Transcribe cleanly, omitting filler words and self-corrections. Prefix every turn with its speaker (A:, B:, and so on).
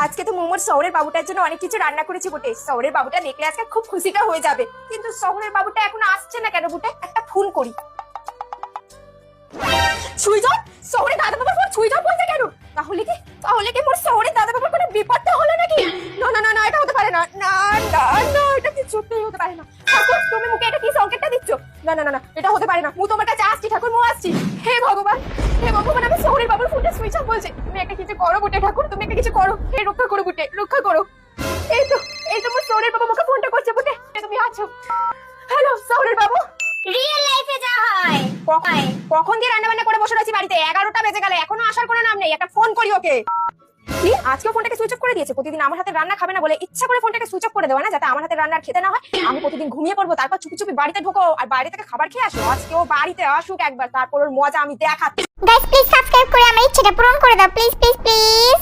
A: আজকে তো মোমোর শহরের বাবুটার জন্য অনেক কিছু রান্না করেছি বটে। শহরের বাবুটা দেখলে আজকে খুব খুশিটা হয়ে যাবে, কিন্তু শহরের বাবুটা এখনো আসছে না কেন বটে? একটা ফোন করি। সুইজন, শহরে দাদা বাবার ফোন সুইজন বলছে কেন? তাহলে কি মোর শহরে দাদা বাবার কোনো বিপদটা হলো নাকি? না না না না, এটা হতে পারে না। না না না, এটা কি সত্যি হতে পারে না। ঠাকুর, তুমি মুখে এটা কি সংকেতটা দিচ্ছ? না না না না, এটা হতে পারে না। মু তোমার কাছে আসছি ঠাকুর, মু আসছি। হে ভগবান, হে ভগবান, আমি শহরের বাবার ফোনটা সুইচ অফ বলছে। তুমি একটা কিছু করো বটে ঠাকুর, তুমি একটা কিছু করো। হে রক্ষা করো বটে, রক্ষা করো। এই তো মোর শহরের বাবা মুখে ফোনটা করছে বটে। তুমি আছো? হ্যালো শহরের বাবু।
B: রিয়েল লাইফে যা হয়
A: কখন দিয়ে রান্না বান্না করে বসে রয়েছি বাড়িতে, 11টা বেজে গেল, এখনো আসার কোনো নাম নেই। একটা ফোন করি ওকে। কি আজকে ফোনটাকে সুইচ অফ করে দিয়েছে? প্রতিদিন আমার হাতে রান্না খাবে না বলে ইচ্ছা করে ফোনটাকে সুইচ অফ করে দেওয়া না, যাতে আমার হাতে রান্না খেতে না হয়। আমি প্রতিদিন ঘুমিয়ে পড়বো, তারপর চুপি চুপি বাড়িতে ঢোকো আর বাইরে থেকে খাবার খেয়ে আসো। আজকে ও বাড়িতে আসুক একবার, তারপর ওর মজা আমি দেখাচ্ছি।
B: গাইস প্লিজ সাবস্ক্রাইব করে আমার ইচ্ছেটা পূরণ করে দাও, প্লিজ প্লিজ প্লিজ।